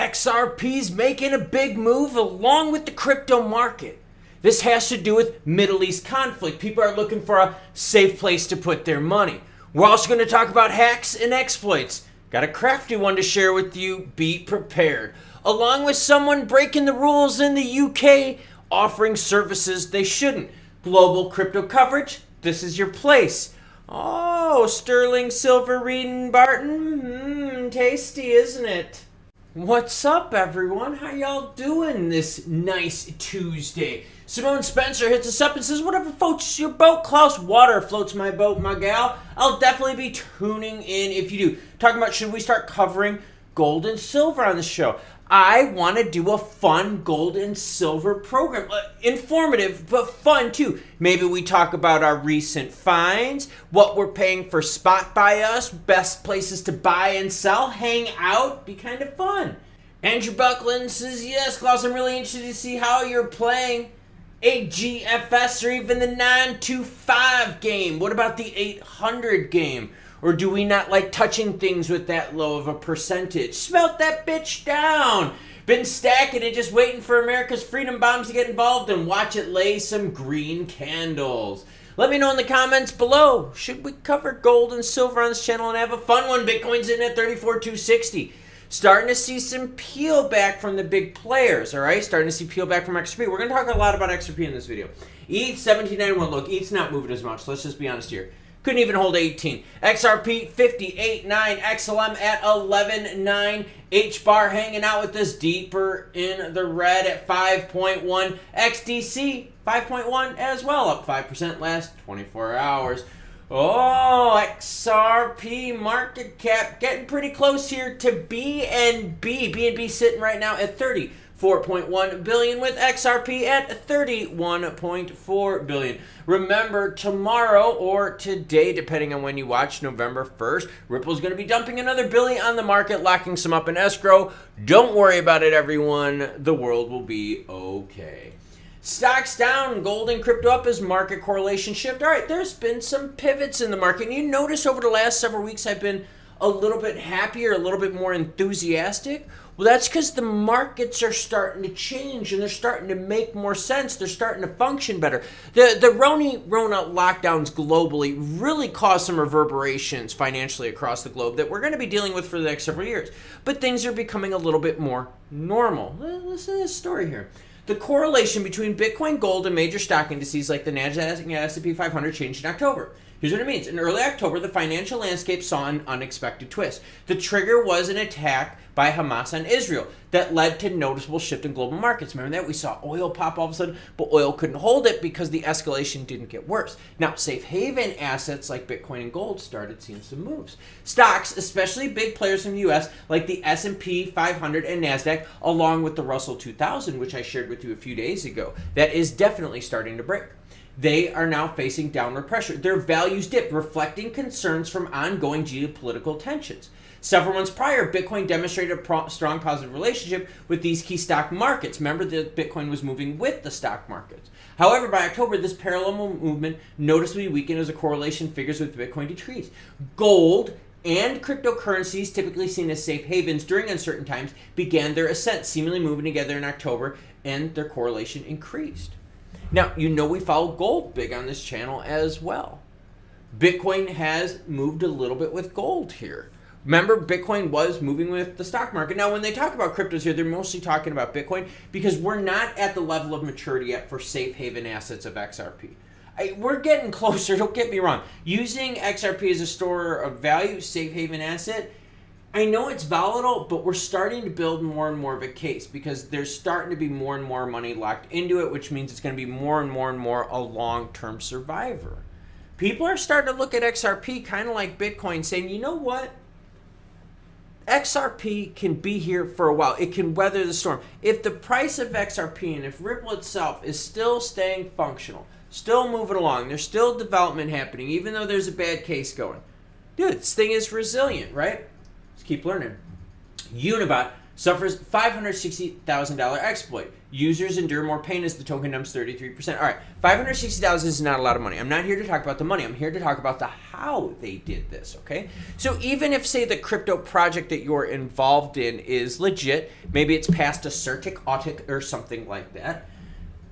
XRP's making a big move along with the crypto market. This has to do with Middle East conflict. People are looking for a safe place to put their money. We're also going to talk about hacks and exploits. Got a crafty one to share with you. Be prepared. Along with someone breaking the rules in the UK, offering services they shouldn't. Global crypto coverage. This is your place. Oh, sterling silver Reed Barton. Tasty, isn't it? What's up, everyone? How y'all doing this nice Tuesday? Simone Spencer hits us up and says, whatever floats your boat, Klaus Water floats my boat, my gal. I'll definitely be tuning in if you do. Talking about should we start covering gold and silver on the show. I want to do a fun gold and silver program. Informative, but fun too. Maybe we talk about our recent finds, what we're paying for spot by us, best places to buy and sell, hang out, be kind of fun. Andrew Buckland says, yes, Klaus, I'm really interested to see how you're playing a GFS or even the 925 game. What about the 800 game? Or do we not like touching things with that low of a percentage? Smelt that bitch down. Been stacking and just waiting for America's freedom bombs to get involved and watch it lay some green candles. Let me know in the comments below. Should we cover gold and silver on this channel and have a fun one? Bitcoin's in at 34,260. Starting to see some peel back from the big players, all right? Starting to see peel back from XRP. We're going to talk a lot about XRP in this video. ETH 1791. Look, ETH's not moving as much. Let's just be honest here. Couldn't even hold 18. XRP 58.9. XLM at 11.9. H-bar hanging out with us deeper in the red at 5.1. XDC 5.1 as well, up 5% last 24 hours. Oh, XRP market cap getting pretty close here to BNB. BNB sitting right now at 34.1 billion with XRP at 31.4 billion. Remember, tomorrow or today, depending on when you watch, November 1st, Ripple's going to be dumping another billion on the market, locking some up in escrow. Don't worry about it, everyone. The world will be okay. Stocks down, gold and crypto up as market correlation shift. All right, there's been some pivots in the market. And you notice over the last several weeks I've been a little bit happier, a little bit more enthusiastic. Well, that's because the markets are starting to change and they're starting to make more sense. They're starting to function better. The Rona lockdowns globally really caused some reverberations financially across the globe that we're going to be dealing with for the next several years. But things are becoming a little bit more normal. Listen to this story here. The correlation between Bitcoin, gold, and major stock indices like the Nasdaq and S&P 500 changed in October. Here's what it means. In early October, the financial landscape saw an unexpected twist. The trigger was an attack by Hamas on Israel that led to noticeable shift in global markets. Remember that? We saw oil pop all of a sudden, but oil couldn't hold it because the escalation didn't get worse. Now, safe haven assets like Bitcoin and gold started seeing some moves. Stocks, especially big players from the U.S. like the S&P 500 and Nasdaq, along with the Russell 2000, which I shared with you a few days ago, that is definitely starting to break. They are now facing downward pressure. Their values dipped, reflecting concerns from ongoing geopolitical tensions. Several months prior, Bitcoin demonstrated a strong positive relationship with these key stock markets. Remember that Bitcoin was moving with the stock markets. However, by October, this parallel movement noticeably weakened as the correlation figures with Bitcoin decreased. Gold and cryptocurrencies, typically seen as safe havens during uncertain times, began their ascent, seemingly moving together in October, and their correlation increased. Now, you know we follow gold big on this channel as well. Bitcoin has moved a little bit with gold here. Remember, Bitcoin was moving with the stock market. Now, when they talk about cryptos here, they're mostly talking about Bitcoin because we're not at the level of maturity yet for safe haven assets of XRP. We're getting closer, don't get me wrong. Using XRP as a store of value, safe haven asset, I know it's volatile, but we're starting to build more and more of a case because there's starting to be more and more money locked into it, which means it's going to be more and more a long-term survivor. People are starting to look at XRP kind of like Bitcoin, saying, you know what? XRP can be here for a while. It can weather the storm. If the price of XRP and if Ripple itself is still staying functional, still moving along, there's still development happening, even though there's a bad case going. Dude, this thing is resilient, right? Keep learning. Unibot suffers $560,000 exploit. Users endure more pain as the token dumps 33%. All right, $560,000 is not a lot of money. I'm not here to talk about the money. I'm here to talk about the how they did this, okay? So even if, say, the crypto project that you're involved in is legit, maybe it's past a CertiK, AUTIC, or something like that,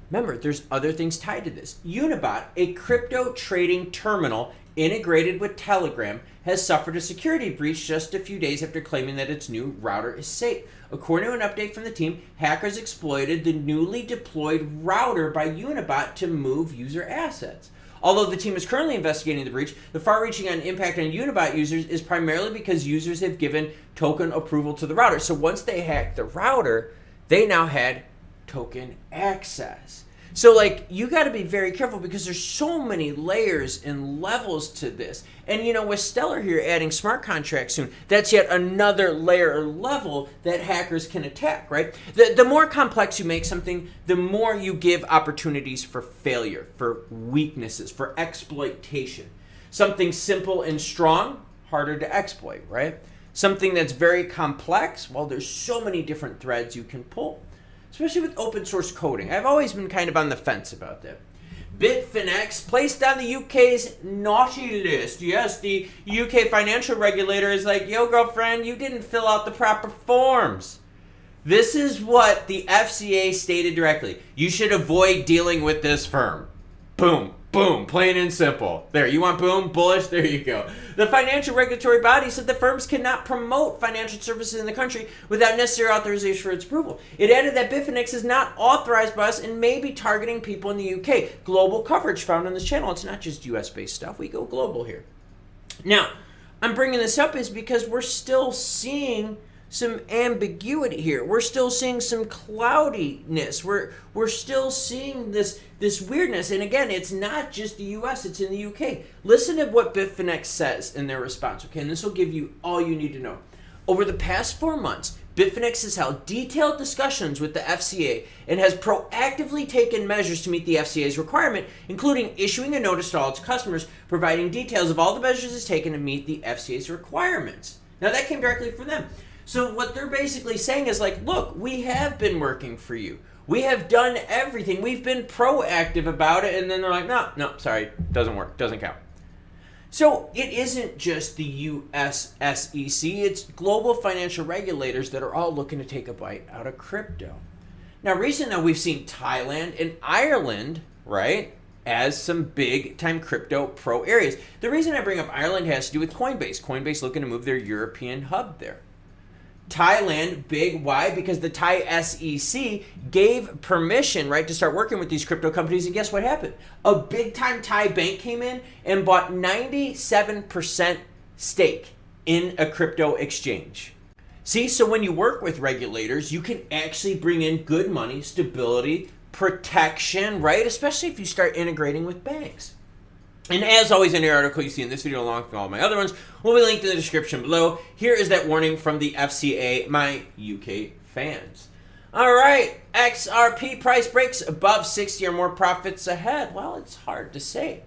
remember, there's other things tied to this. Unibot, a crypto trading terminal integrated with Telegram, has suffered a security breach just a few days after claiming that its new router is safe. According to an update from the team, hackers exploited the newly deployed router by Unibot to move user assets. Although the team is currently investigating the breach, the far-reaching impact on Unibot users is primarily because users have given token approval to the router. So once they hacked the router, they now had token access. So, like, you got to be very careful because there's so many layers and levels to this. And, you know, with Stellar here adding smart contracts soon, that's yet another layer or level that hackers can attack, right? The more complex you make something, the more you give opportunities for failure, for weaknesses, for exploitation. Something simple and strong, harder to exploit, right? Something that's very complex, well, there's so many different threads you can pull. Especially with open source coding. I've always been kind of on the fence about that. Bitfinex placed on the UK's naughty list. Yes, the UK financial regulator is like, yo, girlfriend, you didn't fill out the proper forms. This is what the FCA stated directly. You should avoid dealing with this firm. Boom. Boom, plain and simple. There, you want boom, bullish? There you go. The financial regulatory body said the firms cannot promote financial services in the country without necessary authorization for its approval. It added that Bitfinex is not authorized by us and may be targeting people in the UK. Global coverage found on this channel. It's not just US-based stuff. We go global here. Now, I'm bringing this up is because we're still seeing some ambiguity here. We're still seeing some cloudiness. We're still seeing this weirdness. And again, it's not just the US, it's in the UK. Listen to what Bitfinex says in their response, okay? And this will give you all you need to know. Over the past 4 months, Bitfinex has held detailed discussions with the FCA and has proactively taken measures to meet the FCA's requirement, including issuing a notice to all its customers, providing details of all the measures it's taken to meet the FCA's requirements. Now, that came directly from them. So what they're basically saying is like, look, we have been working for you. We have done everything. We've been proactive about it. And then they're like, no, sorry, doesn't work, doesn't count. So it isn't just the US SEC, it's global financial regulators that are all looking to take a bite out of crypto. Now, recently we've seen Thailand and Ireland, right, as some big-time crypto pro areas. The reason I bring up Ireland has to do with Coinbase. Coinbase looking to move their European hub there. Thailand, big. Why? Because the Thai SEC gave permission, right, to start working with these crypto companies. And guess what happened? A big-time Thai bank came in and bought 97% stake in a crypto exchange. See, so when you work with regulators, you can actually bring in good money, stability, protection, right? Especially if you start integrating with banks. And as always, any article you see in this video, along with all my other ones, will be linked in the description below. Here is that warning from the FCA, my UK fans. All right, XRP price breaks above 60 or more profits ahead. Well, it's hard to say.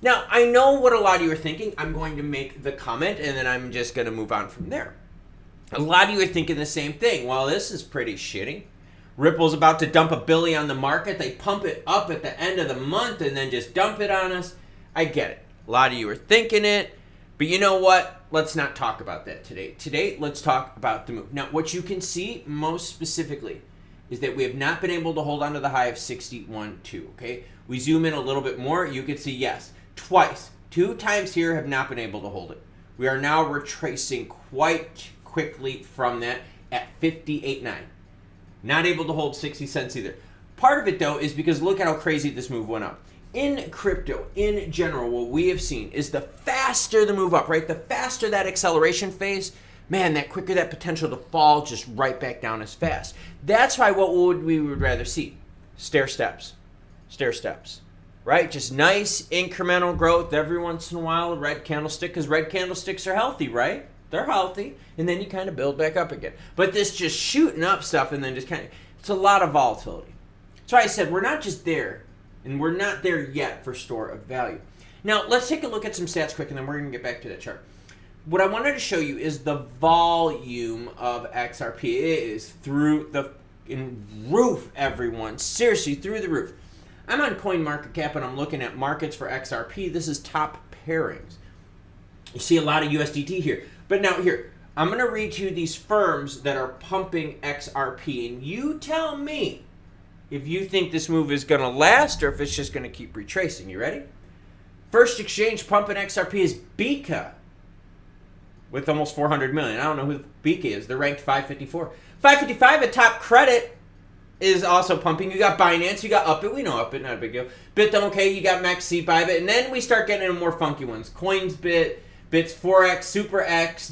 Now, I know what a lot of you are thinking. I'm going to make the comment, and then I'm just going to move on from there. A lot of you are thinking the same thing. Well, this is pretty shitty. Ripple's about to dump $1 billion on the market. They pump it up at the end of the month and then just dump it on us. I get it. A lot of you are thinking it, but you know what? Let's not talk about that today. Today, let's talk about the move. Now, what you can see most specifically is that we have not been able to hold on to the high of 61.2, okay? We zoom in a little bit more, you can see, yes, twice, 2 times here have not been able to hold it. We are now retracing quite quickly from that at 58.9. Not able to hold 60 cents either. Part of it, though, is because look at how crazy this move went up. In crypto, in general, what we have seen is the faster the move up, right? The faster that acceleration phase, man, that quicker that potential to fall just right back down as fast. That's why we would rather see stair steps, right? Just nice incremental growth every once in a while, a red candlestick, because red candlesticks are healthy, right? They're healthy, and then you kind of build back up again. But this just shooting up stuff and then just kind of, it's a lot of volatility. So I said, we're not just there. And we're not there yet for store of value. Now, let's take a look at some stats quick, and then we're going to get back to that chart. what I wanted to show you is the volume of XRP. It is through the roof, everyone. Seriously, through the roof. I'm on CoinMarketCap and I'm looking at markets for XRP. This is top pairings. You see a lot of USDT here. But now here, I'm going to read you these firms that are pumping XRP. And you tell me if you think this move is going to last or if it's just going to keep retracing. You ready? First exchange pumping XRP is Bika with almost 400 million. I don't know who Bika is. They're ranked 554. 555 at top credit is also pumping. You got Binance, you got Upbit. We know Upbit, not a big deal. Bit.ly, okay, you got Maxi, Bybit. And then we start getting into more funky ones. Coinsbit, Bits 4X, SuperX,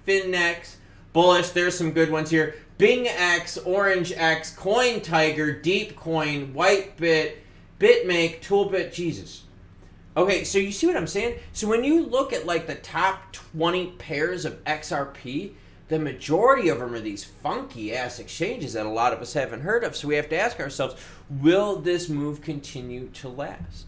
DigiFinX, Bullish. There's some good ones here. BingX, OrangeX, Coin Tiger, Deepcoin, Whitebit, Bitmake, Toolbit. Jesus. Okay, so you see what I'm saying? So when you look at like the top 20 pairs of XRP, the majority of them are these funky ass exchanges that a lot of us haven't heard of. So we have to ask ourselves, will this move continue to last?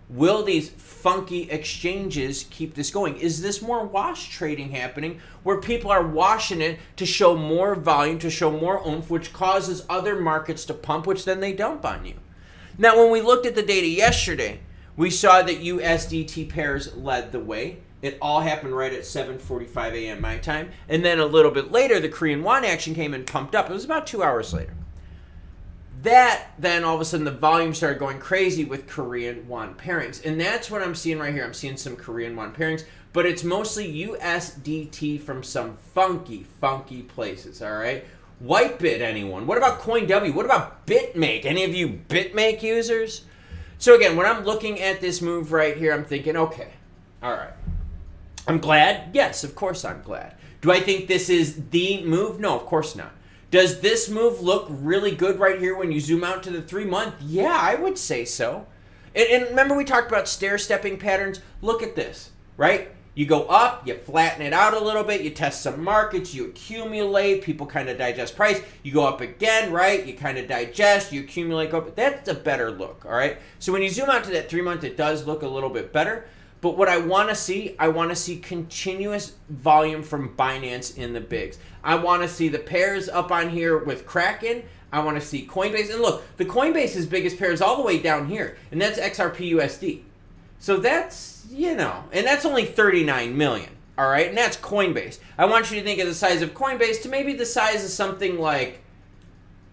Will these funky exchanges keep this going? Is this more wash trading happening where people are washing it to show more volume, to show more oomph, which causes other markets to pump, which then they dump on you? Now, when we looked at the data yesterday, we saw that USDT pairs led the way. It all happened right at 7:45 a.m. my time. And then a little bit later, the Korean won action came and pumped up. It was about 2 hours later. That, then all of a sudden, the volume started going crazy with Korean won pairings. And that's what I'm seeing right here. I'm seeing some Korean won pairings. But it's mostly USDT from some funky, funky places, all right? Whitebit, anyone? What about CoinW? What about Bitmake? Any of you Bitmake users? So again, when I'm looking at this move right here, I'm thinking, okay, all right. I'm glad? Yes, of course I'm glad. Do I think this is the move? No, of course not. Does this move look really good right here when you zoom out to the 3 month? Yeah, I would say so. And remember we talked about stair-stepping patterns? Look at this, right? You go up, you flatten it out a little bit, you test some markets, you accumulate, people kind of digest price. You go up again, right? You kind of digest, you accumulate, go up. That's a better look, all right? So when you zoom out to that 3 month, it does look a little bit better. But what I want to see continuous volume from Binance in the bigs. I want to see the pairs up on here with Kraken. I want to see Coinbase. And look, the Coinbase's biggest pair is all the way down here, and that's XRP USD. So that's, and that's only 39 million, all right? And that's Coinbase. I want you to think of the size of Coinbase to maybe the size of something like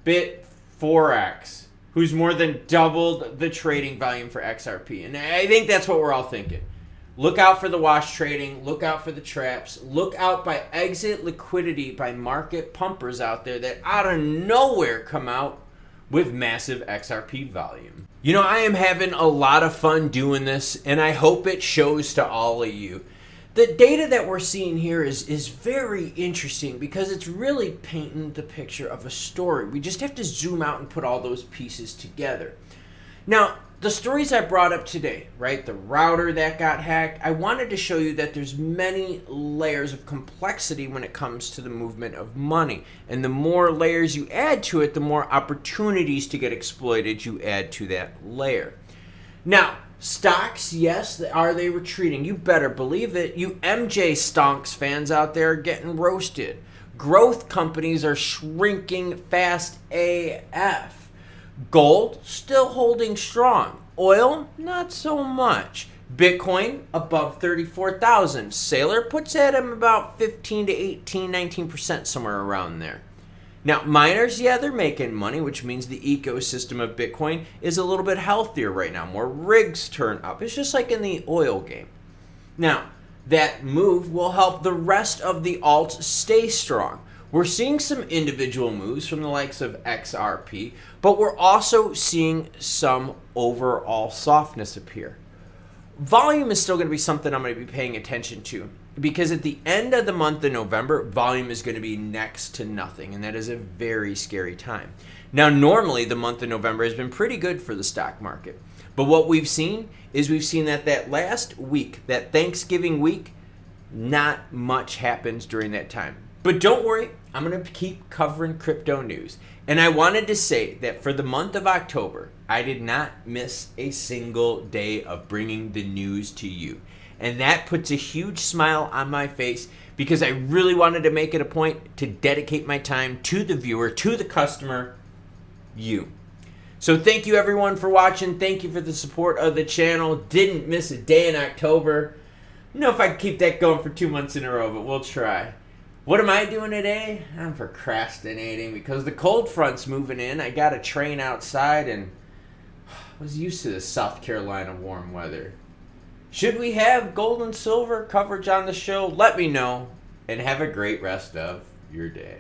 Bit4X, who's more than doubled the trading volume for XRP. And I think that's what we're all thinking. Look out for the wash trading. Look out for the traps. Look out by exit liquidity by market pumpers out there that out of nowhere come out with massive XRP volume. I am having a lot of fun doing this, and I hope it shows to all of you. The data that we're seeing here is very interesting because it's really painting the picture of a story. We just have to zoom out and put all those pieces together. Now, the stories I brought up today, right? The router that got hacked, I wanted to show you that there's many layers of complexity when it comes to the movement of money. And the more layers you add to it, the more opportunities to get exploited you add to that layer. Now, stocks, yes, are they retreating? You better believe it. You MJ Stonks fans out there are getting roasted. Growth companies are shrinking fast AF. Gold, still holding strong. Oil, not so much. Bitcoin, above 34,000. Sailor puts at him about 15 to 18, 19%, somewhere around there. Now, miners, yeah, they're making money, which means the ecosystem of Bitcoin is a little bit healthier right now. More rigs turn up. It's just like in the oil game. Now, that move will help the rest of the alts stay strong. We're seeing some individual moves from the likes of XRP, but we're also seeing some overall softness appear. Volume is still going to be something I'm going to be paying attention to because at the end of the month of November, volume is going to be next to nothing, and that is a very scary time. Now, normally the month of November has been pretty good for the stock market, but what we've seen is that last week, that Thanksgiving week, not much happens during that time. But don't worry, I'm going to keep covering crypto news. And I wanted to say that for the month of October, I did not miss a single day of bringing the news to you. And that puts a huge smile on my face because I really wanted to make it a point to dedicate my time to the viewer, to the customer, you. So thank you everyone for watching. Thank you for the support of the channel. Didn't miss a day in October. I don't know if I can keep that going for 2 months in a row, but we'll try. What am I doing today? I'm procrastinating because the cold front's moving in. I got a train outside and I was used to the South Carolina warm weather. Should we have gold and silver coverage on the show? Let me know and have a great rest of your day.